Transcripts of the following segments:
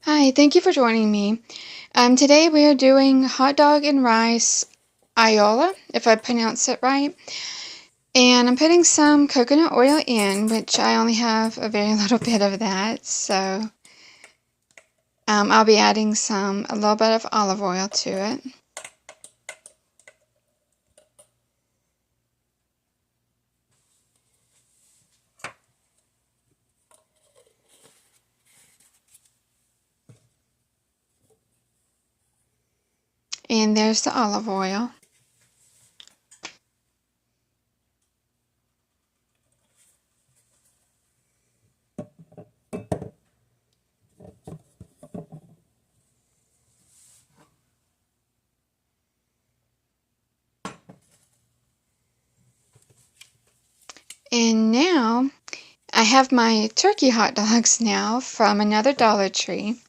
Hi, thank you for joining me. Today we are doing hot dog and rice Aiola, if I pronounce it right. And I'm putting some coconut oil in, which I only have a very little bit of that. So I'll be adding a little bit of olive oil to it. And there's the olive oil. And now I have my turkey hot dogs now from another Dollar Tree.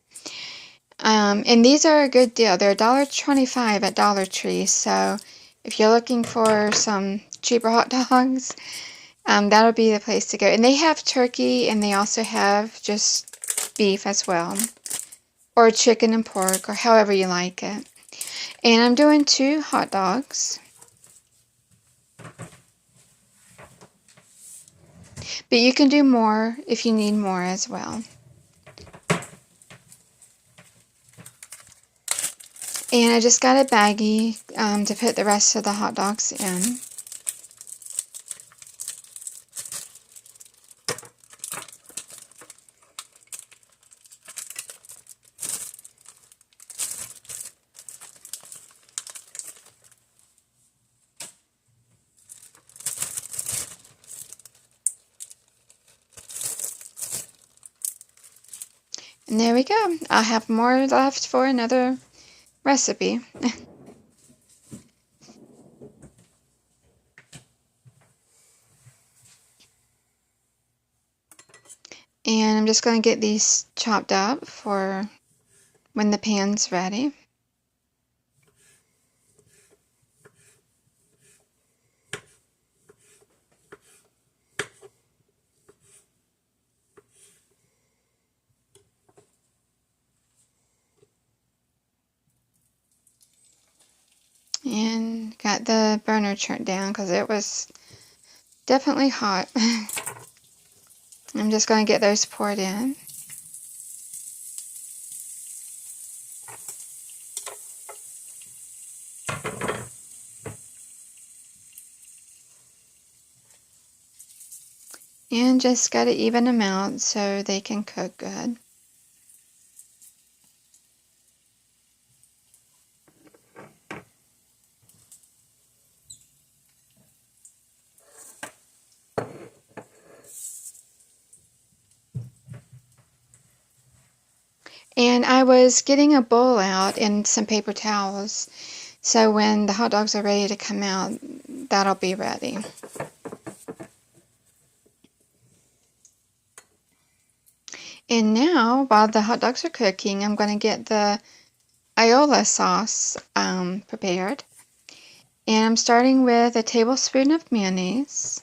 And these are a good deal. They're $1.25 at Dollar Tree. So if you're looking for some cheaper hot dogs, that'll be the place to go. And they have turkey, and they also have just beef as well, or chicken and pork, or however you like it. And I'm doing 2 hot dogs. But you can do more if you need more as well. And I just got a baggie to put the rest of the hot dogs in. And there we go. I have more left for another recipe. And I'm just going to get these chopped up for when the pan's ready. And got the burner turned down because it was definitely hot. I'm just going to get those poured in. And just got to even them out so they can cook good. And I was getting a bowl out and some paper towels, so when the hot dogs are ready to come out, that'll be ready. And now, while the hot dogs are cooking, I'm going to get the Aiola sauce prepared. And I'm starting with a tablespoon of mayonnaise.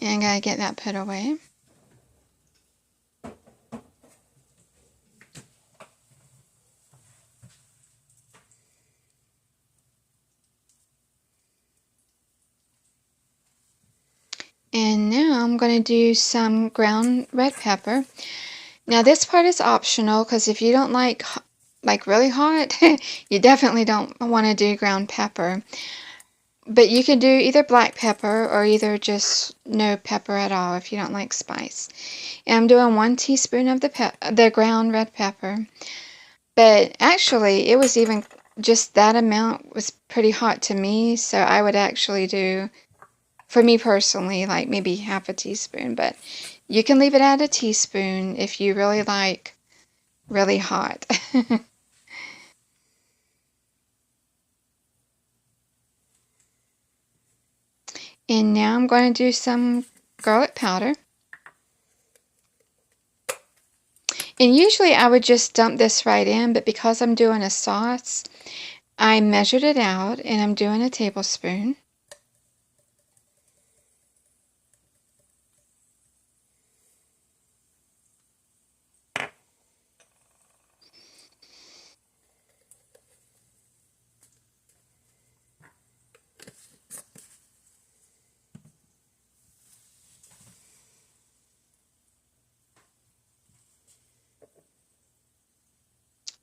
And I gotta get that put away. And now I'm going to do some ground red pepper. Now this part is optional because if you don't like really hot, you definitely don't want to do ground pepper. But you can do either black pepper or either just no pepper at all if you don't like spice. And I'm doing 1 teaspoon of the ground red pepper. But actually, it was even just that amount was pretty hot to me, so I would actually do For me personally, like maybe half a teaspoon, but you can leave it at a teaspoon if you really like really hot. And now I'm going to do some garlic powder. And usually I would just dump this right in, but because I'm doing a sauce, I measured it out and I'm doing a tablespoon.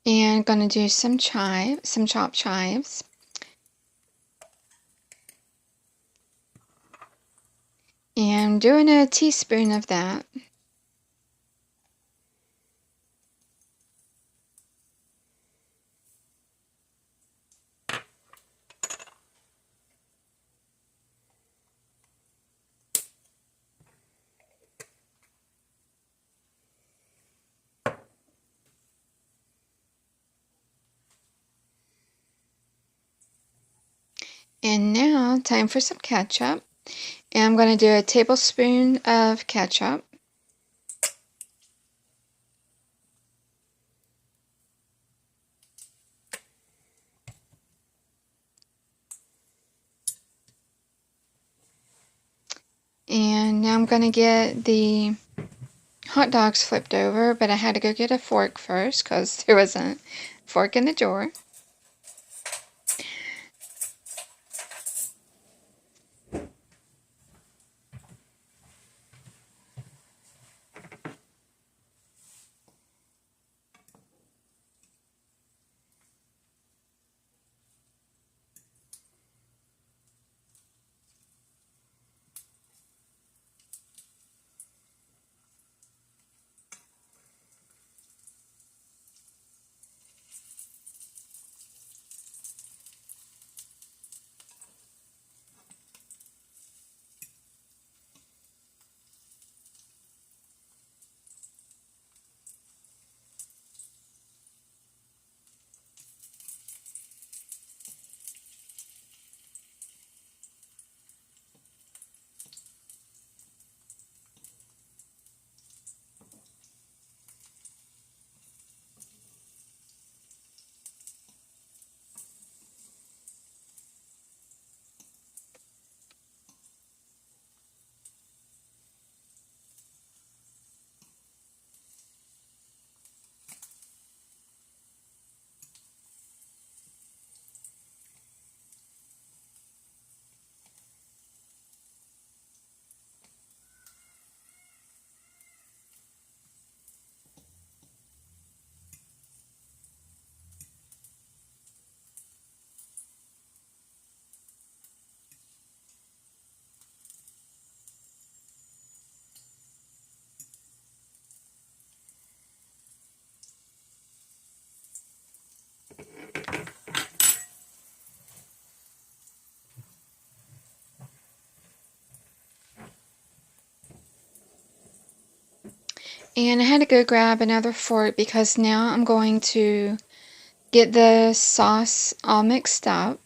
And I'm going to do some chopped chives. And I'm doing a teaspoon of that. And now, time for some ketchup. And I'm going to do a tablespoon of ketchup. And now I'm going to get the hot dogs flipped over, but I had to go get a fork first because there wasn't a fork in the drawer. And I had to go grab another fork because now I'm going to get the sauce all mixed up.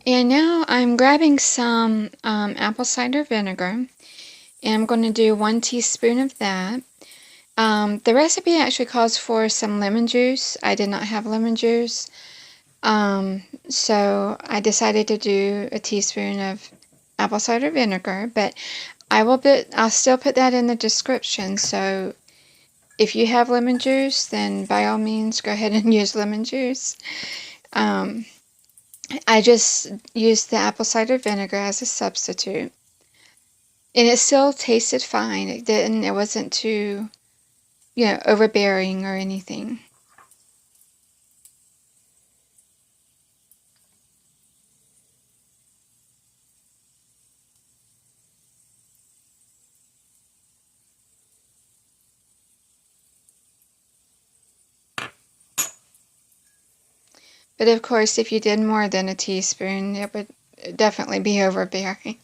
And now I'm grabbing some apple cider vinegar, and I'm going to do 1 teaspoon of that. The recipe actually calls for some lemon juice. I did not have lemon juice, so I decided to do a teaspoon of apple cider vinegar, but I'll still put that in the description, so if you have lemon juice, then by all means go ahead and use lemon juice. I just used the apple cider vinegar as a substitute. And it still tasted fine. It wasn't too, overbearing or anything. But of course, if you did more than a teaspoon, it would definitely be overbearing.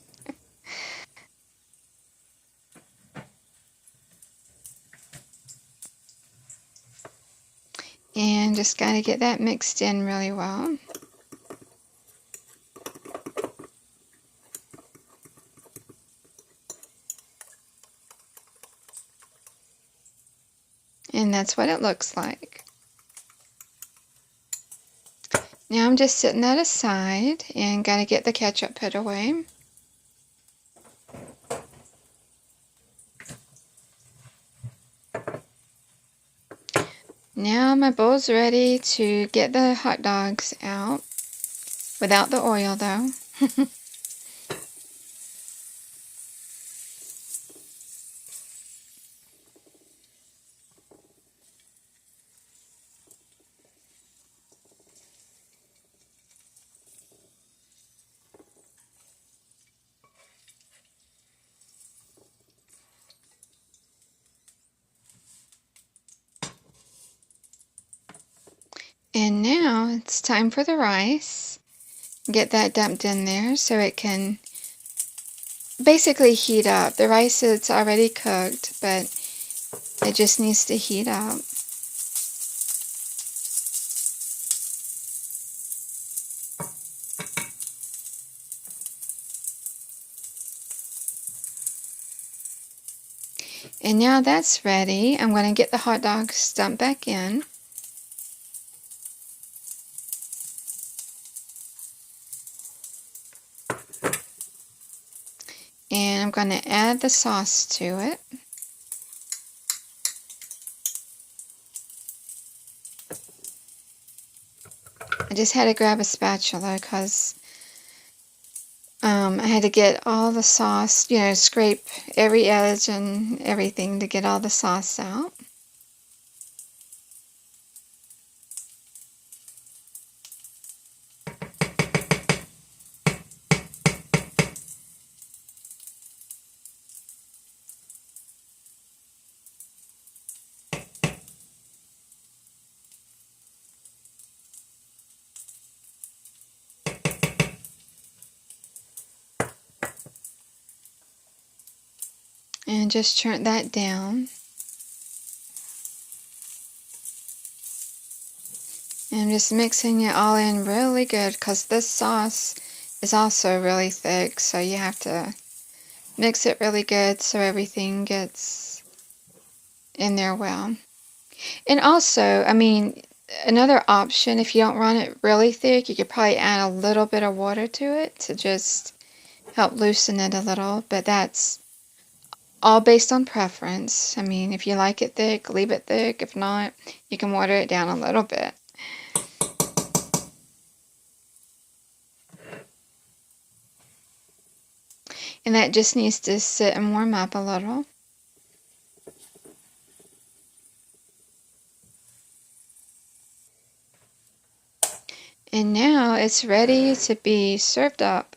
And just got to get that mixed in really well. And that's what it looks like. Now I'm just setting that aside and got to get the ketchup put away. Now my bowl's ready to get the hot dogs out, without the oil though. And now it's time for the rice. Get that dumped in there so it can basically heat up. The rice is already cooked, but it just needs to heat up. And now that's ready. I'm going to get the hot dogs dumped back in. And I'm going to add the sauce to it. I just had to grab a spatula because I had to get all the sauce, you know, scrape every edge and everything to get all the sauce out. And just churn that down. And just mixing it all in really good because this sauce is also really thick, so you have to mix it really good so everything gets in there well. And also, I mean, another option, if you don't want it really thick, you could probably add a little bit of water to it to just help loosen it a little, but that's all based on preference. I mean, if you like it thick, leave it thick. If not, you can water it down a little bit. And that just needs to sit and warm up a little. And now it's ready to be served up.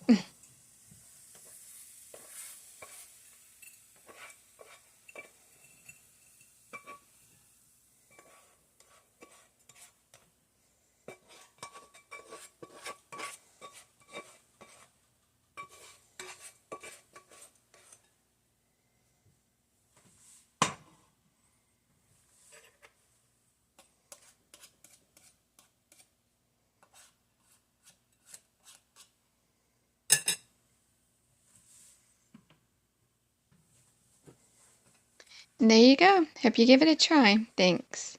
And there you go. Hope you give it a try. Thanks.